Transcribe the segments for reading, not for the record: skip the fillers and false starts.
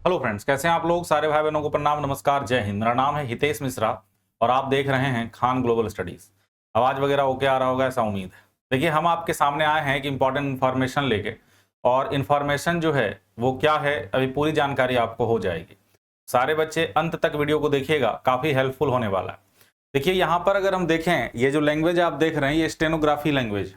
Hello friends, कैसे हैं आप लोग। सारे भाई बहनों को प्रणाम, नमस्कार, जय हिंद। मेरा नाम है हितेश मिश्रा और आप देख रहे हैं खान ग्लोबल स्टडीज। आवाज वगैरह ओके आ रहा होगा ऐसा उम्मीद है। देखिए, हम आपके सामने आए हैं एक इंपॉर्टेंट इन्फॉर्मेशन लेके, और इन्फॉर्मेशन जो है वो क्या है, अभी पूरी जानकारी आपको हो जाएगी। सारे बच्चे अंत तक वीडियो को देखिएगा, काफी हेल्पफुल होने वाला है। देखिए, यहाँ पर अगर हम देखें, ये जो लैंग्वेज आप देख रहे हैं ये स्टेनोग्राफी लैंग्वेज,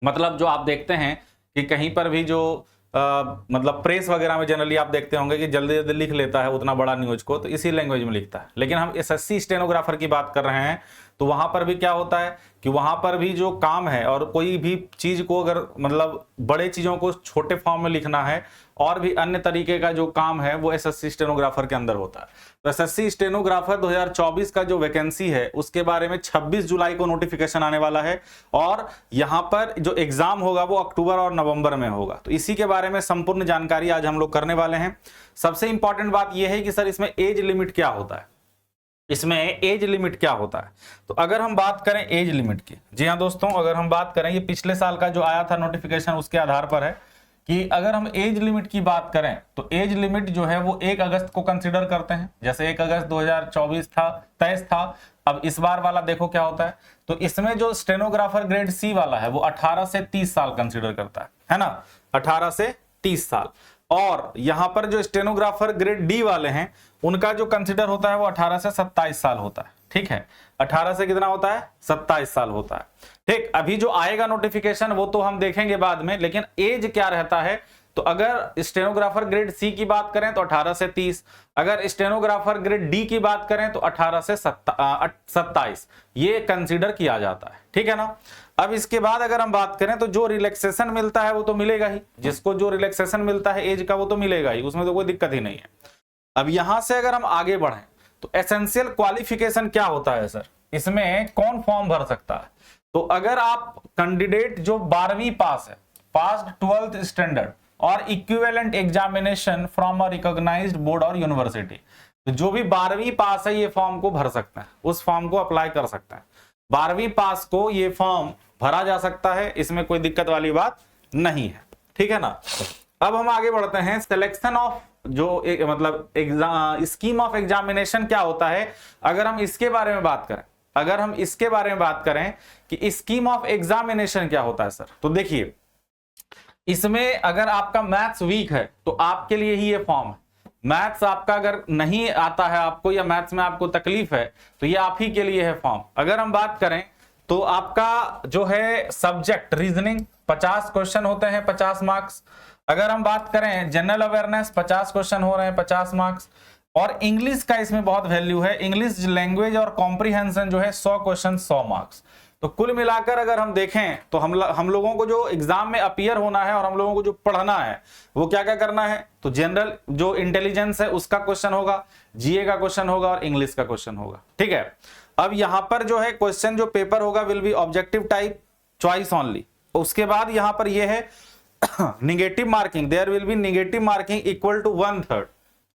मतलब जो आप देखते हैं कि कहीं पर भी जो मतलब प्रेस वगैरह में जनरली आप देखते होंगे कि जल्दी जल्दी लिख लेता है उतना बड़ा न्यूज को, तो इसी लैंग्वेज में लिखता है। लेकिन हम एसएससी स्टेनोग्राफर की बात कर रहे हैं, तो वहां पर भी क्या होता है कि वहां पर भी जो काम है, और कोई भी चीज को अगर मतलब बड़े चीजों को छोटे फॉर्म में लिखना है और भी अन्य तरीके का जो काम है वो एसएससी स्टेनोग्राफर के अंदर होता है। तो एसएससी स्टेनोग्राफर 2024 का जो वैकेंसी है उसके बारे में 26 जुलाई को नोटिफिकेशन आने वाला है, और यहां पर जो एग्जाम होगा वो अक्टूबर और नवंबर में होगा। तो इसी के बारे में संपूर्ण जानकारी आज हम लोग करने वाले हैं। सबसे इंपॉर्टेंट बात यह है कि सर इसमें एज लिमिट क्या होता है, इसमें एज लिमिट क्या होता है। तो अगर हम बात करें एज लिमिट की, जी हाँ दोस्तों, अगर हम बात करें, ये पिछले साल का जो आया था नोटिफिकेशन उसके आधार पर है कि अगर हम एज लिमिट की बात करें तो एज लिमिट जो है वो 1 अगस्त को कंसीडर करते हैं। जैसे 1 अगस्त 2024 था, 23 था, अब इस बार वाला देखो क्या होता है। तो इसमें जो स्टेनोग्राफर ग्रेड सी वाला है वो 18 से 30 साल कंसीडर करता है ना, 18 से 30 साल। और यहां पर जो स्टेनोग्राफर ग्रेड डी वाले हैं उनका जो कंसीडर होता है वो 18 से 27 साल होता है। ठीक है, 18 से कितना होता है, 27 साल होता है। ठीक, अभी जो आएगा नोटिफिकेशन वो तो हम देखेंगे बाद में, लेकिन एज क्या रहता है, तो अगर स्टेनोग्राफर ग्रेड सी की बात करें तो 18 से 30, अगर स्टेनोग्राफर ग्रेड डी की बात करें तो 18 से 27 ये कंसीडर किया जाता है। ठीक है ना। अब इसके बाद अगर हम बात करें तो जो रिलैक्सेशन मिलता है वो तो मिलेगा ही, जिसको जो रिलैक्सेशन मिलता है एज का वो तो मिलेगा ही, उसमें तो कोई दिक्कत ही नहीं है। अब यहां से अगर हम आगे बढ़ें तो एसेंशियल क्वालिफिकेशन क्या होता है सर, इसमें कौन फॉर्म भर सकता है। तो अगर आप कैंडिडेट जो 12वीं पास है, पास्ड 12th स्टैंडर्ड और equivalent examination from a recognized board और यूनिवर्सिटी, तो जो भी 12वीं पास है ये फॉर्म को भर सकता है, उस फॉर्म को अप्लाई कर सकता है। 12वीं पास को ये फॉर्म भरा जा सकता है, इसमें कोई दिक्कत वाली बात नहीं है। ठीक है ना। अब हम आगे बढ़ते हैं। सिलेक्शन ऑफ जो मतलब एग्जाम स्कीम ऑफ एग्जामिनेशन क्या होता है, अगर हम इसके बारे में बात करें, अगर हम इसके बारे में बात करें कि स्कीम ऑफ एग्जामिनेशन क्या होता है सर, तो देखिए इसमें अगर आपका मैथ्स वीक है तो आपके लिए ही ये फॉर्म है। मैथ्स आपका अगर नहीं आता है आपको, या मैथ्स में आपको तकलीफ है, तो ये आप ही के लिए है फॉर्म। अगर हम बात करें तो आपका जो है सब्जेक्ट रीजनिंग 50 क्वेश्चन होते हैं, 50 मार्क्स। अगर हम बात करें जनरल अवेयरनेस 50 क्वेश्चन हो रहे हैं, 50 मार्क्स। और इंग्लिश का इसमें बहुत वैल्यू है, इंग्लिश लैंग्वेज और कॉम्प्रिहेंशन जो है 100 क्वेश्चन 100 मार्क्स। तो कुल मिलाकर अगर हम देखें तो हम लोगों को जो एग्जाम में अपीयर होना है और हम लोगों को जो पढ़ना है वो क्या क्या करना है, तो जनरल जो इंटेलिजेंस है उसका क्वेश्चन होगा, जीए का क्वेश्चन होगा और इंग्लिश का क्वेश्चन होगा। ठीक है। अब यहां पर जो है क्वेश्चन जो पेपर होगा will be objective type, choice only. उसके बाद यहां पर ये है negative marking, there will be negative marking equal to 1/3।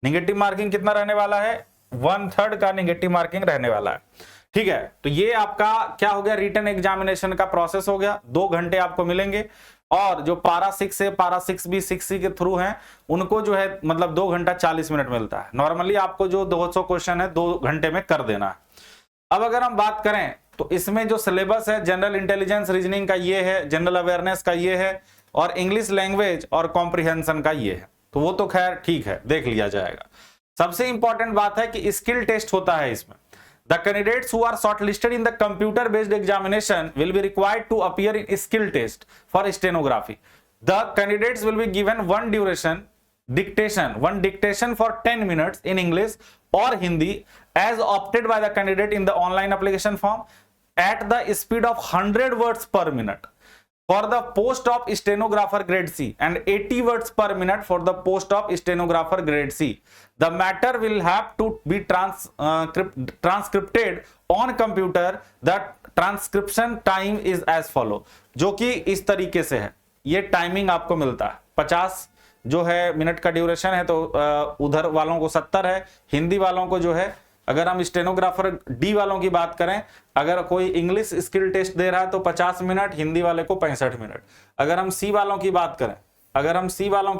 Negative marking कितना रहने वाला है, 1/3 का निगेटिव मार्किंग रहने वाला है। ठीक है। तो ये आपका क्या हो गया, रिटन एग्जामिनेशन का प्रोसेस हो गया। 2 घंटे आपको मिलेंगे, और जो पारा 6 से पारा 6B 6C के थ्रू हैं उनको जो है मतलब 2 घंटा 40 मिनट मिलता है। नॉर्मली आपको जो 200 क्वेश्चन है 2 घंटे में कर देना है। अब अगर हम बात करें तो इसमें जो सिलेबस है जनरल इंटेलिजेंस रीजनिंग का ये है, जनरल अवेयरनेस का ये है, और इंग्लिश लैंग्वेज और कॉम्प्रिहेंशन का ये है। तो वो तो खैर ठीक है, देख लिया जाएगा। सबसे इंपॉर्टेंट बात है कि स्किल टेस्ट होता है इसमें। The candidates who are shortlisted in the computer-based examination will be required to appear in skill test for stenography. The candidates will be given one dictation for 10 minutes in English or Hindi as opted by the candidate in the online application form at the speed of 100 words per minute for the post of stenographer grade C and 80 words per minute for the post of stenographer grade C. The matter will have to be transcribed on computer. The transcription time is as follow, जो कि इस तरीके से है। ये timing आपको मिलता है 50 जो है मिनट का ड्यूरेशन है, तो उधर वालों को 70 है, हिंदी वालों को जो है, अगर हम स्टेनोग्राफर डी वालों की बात करें, अगर कोई इंग्लिश स्किल टेस्ट दे रहा है तो 50 मिनट, हिंदी वाले को 65 मिनट। अगर हम सी वालों की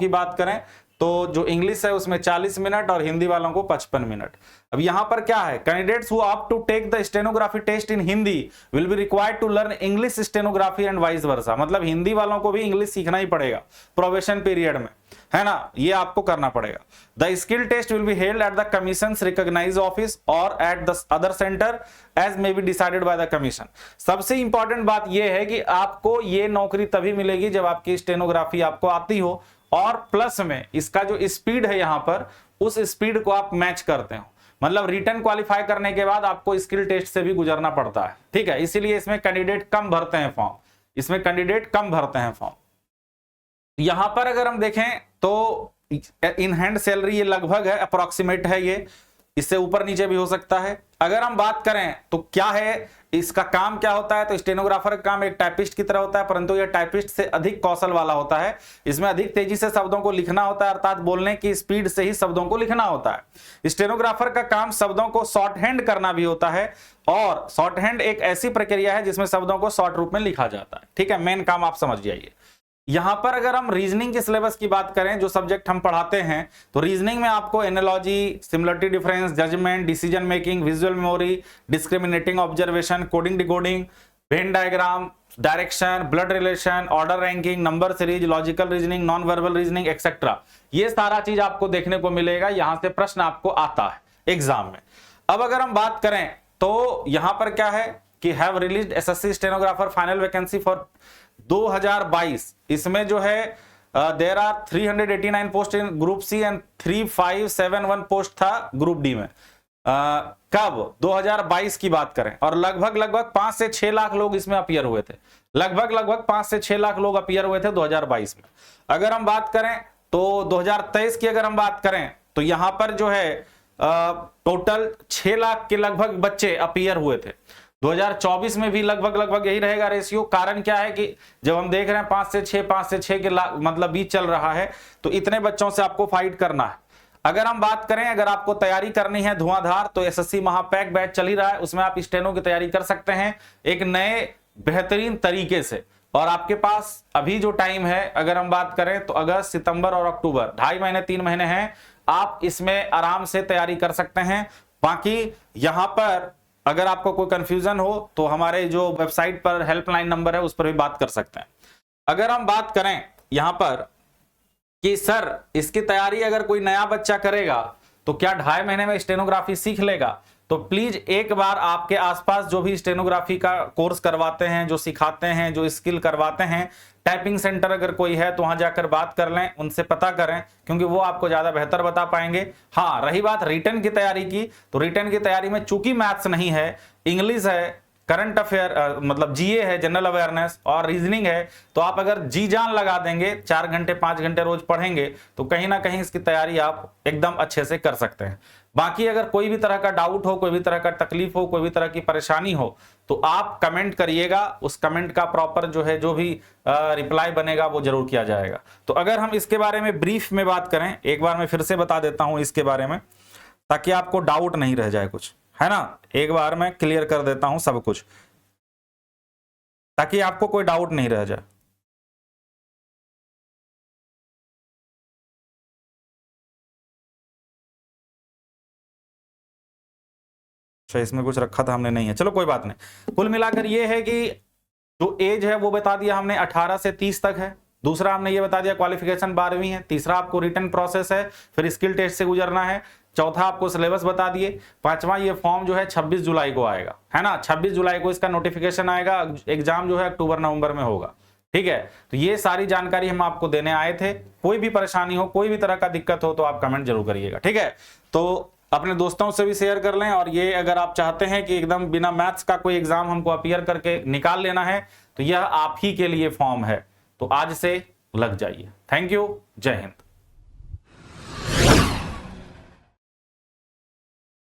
बात करें तो जो इंग्लिश है उसमें 40 मिनट और हिंदी वालों को 55 मिनट। अब यहां पर क्या है, candidates who opt to take the stenography test in Hindi will be required to learn English stenography and vice versa. मतलब हिंदी वालों को भी इंग्लिश सीखना ही पड़ेगा प्रोबेशन पीरियड में, है ना, ये आपको करना पड़ेगा। The skill test will be held at the commission's recognised office और at the other centre as may be decided by the commission. सबसे इंपॉर्टेंट बात यह है कि आपको ये नौकरी तभी मिलेगी जब आपकी स्टेनोग्राफी आपको आती हो और प्लस में इसका जो स्पीड है यहां पर उस स्पीड को आप मैच करते हो। मतलब रिटर्न क्वालिफाई करने के बाद आपको स्किल टेस्ट से भी गुजरना पड़ता है, ठीक है। इसीलिए इसमें कैंडिडेट कम भरते हैं फॉर्म, इसमें कैंडिडेट कम भरते हैं फॉर्म। यहां पर अगर हम देखें तो इन हैंड सैलरी ये लगभग है, अप्रोक्सीमेट है, ये इससे ऊपर नीचे भी हो सकता है। अगर हम बात करें तो क्या है इसका काम, क्या होता है, तो स्टेनोग्राफर का काम एक टाइपिस्ट की तरह होता है, परंतु यह टाइपिस्ट से अधिक कौशल वाला होता है। इसमें अधिक तेजी से शब्दों को लिखना होता है, अर्थात बोलने की स्पीड से ही शब्दों को लिखना होता है। स्टेनोग्राफर का काम शब्दों को शॉर्ट हैंड करना भी होता है, और शॉर्ट हैंड एक ऐसी प्रक्रिया है जिसमें शब्दों को शॉर्ट रूप में लिखा जाता है, ठीक है। मेन काम आप समझ जाइए। यहां पर अगर हम रीजनिंग के सिलेबस की बात करें, जो सब्जेक्ट हम पढ़ाते हैं, तो रीजनिंग में आपको analogy, similarity difference, judgment, decision making, visual memory, discriminating observation, coding decoding, Venn diagram, direction, blood relation, order ranking, number series, logical reasoning, non verbal reasoning etcetera, ये सारा चीज आपको देखने को मिलेगा। यहां से प्रश्न आपको आता है एग्जाम में। अब अगर हम बात करें तो यहां पर क्या है कि have released SSC stenographer final vacancy for 2022। इसमें जो है there are 389 post in group C and 3571 post था ग्रुप डी में। कब 2022 की बात करें, और लगभग 5 से 6 लाख लोग इसमें अपीयर हुए थे। लगभग 5 से 6 लाख लोग अपीयर हुए थे 2022 में। अगर हम बात करें तो 2023 की अगर हम बात करें तो यहां पर जो है टोटल 6 लाख के लगभग बच्चे अपीयर हुए थे। 2024 में भी लगभग यही रहेगा रेशियो। कारण क्या है कि जब हम देख रहे हैं 5 से 6 के मतलब बीच चल रहा है, तो इतने बच्चों से आपको फाइट करना है। अगर हम बात करें, अगर आपको तैयारी करनी है धुआंधार, तो एसएससी महापैक बैच चल ही रहा है, उसमें आप स्टेनो की तैयारी कर सकते हैं एक नए बेहतरीन तरीके से। और आपके पास अभी जो टाइम है, अगर हम बात करें तो अगस्त, सितंबर और अक्टूबर, 2.5 महीने 3 महीने हैं, आप इसमें आराम से तैयारी कर सकते हैं। बाकी यहां पर अगर आपको कोई कंफ्यूजन हो तो हमारे जो वेबसाइट पर हेल्पलाइन नंबर है उस पर भी बात कर सकते हैं। अगर हम बात करें यहां पर कि सर इसकी तैयारी अगर कोई नया बच्चा करेगा तो क्या 2.5 महीने में स्टेनोग्राफी सीख लेगा, तो प्लीज एक बार आपके आसपास जो भी स्टेनोग्राफी का कोर्स करवाते हैं, जो सिखाते हैं, जो स्किल करवाते हैं, टाइपिंग सेंटर अगर कोई है तो वहां जाकर बात कर लें, उनसे पता करें, क्योंकि वो आपको ज्यादा बेहतर बता पाएंगे। हाँ, रही बात रिटन की तैयारी की, तो रिटन की तैयारी में चूंकि मैथ्स नहीं है, इंग्लिश है, करंट अफेयर मतलब जीए है, जनरल अवेयरनेस और रीजनिंग है, तो आप अगर जी जान लगा देंगे, 4 घंटे 5 घंटे रोज पढ़ेंगे, तो कहीं ना कहीं इसकी तैयारी आप एकदम अच्छे से कर सकते हैं। बाकी अगर कोई भी तरह का डाउट हो, कोई भी तरह का तकलीफ हो, कोई भी तरह की परेशानी हो, तो आप कमेंट करिएगा। उस कमेंट का प्रॉपर जो है जो भी रिप्लाई बनेगा वो जरूर किया जाएगा। तो अगर हम इसके बारे में ब्रीफ में बात करें, एक बार मैं फिर से बता देता हूं इसके बारे में, ताकि आपको डाउट नहीं रह जाए कुछ, है ना। एक बार मैं क्लियर कर देता हूं सब कुछ, ताकि आपको कोई डाउट नहीं रह जाए। अच्छा, इसमें कुछ रखा था हमने, नहीं है, चलो कोई बात नहीं। कुल मिलाकर ये है कि जो एज है वो बता दिया हमने 18 से 30 तक है। दूसरा हमने ये बता दिया क्वालिफिकेशन 12वीं है। तीसरा आपको रिटन प्रोसेस है, फिर स्किल टेस्ट से गुजरना है। चौथा आपको सिलेबस बता दिए। पांचवा ये फॉर्म जो है 26 जुलाई को आएगा, है ना, 26 जुलाई को इसका नोटिफिकेशन आएगा। एग्जाम जो है अक्टूबर नवंबर में होगा, ठीक है। तो ये सारी जानकारी हम आपको देने आए थे। कोई भी परेशानी हो, कोई भी तरह का दिक्कत हो तो आप कमेंट जरूर करिएगा, ठीक है। तो अपने दोस्तों से भी शेयर कर लें, और ये अगर आप चाहते हैं कि एकदम बिना मैथ्स का कोई एग्जाम हमको अपीयर करके निकाल लेना है, तो यह आप ही के लिए फॉर्म है, तो आज से लग जाइए। थैंक यू, जय हिंद।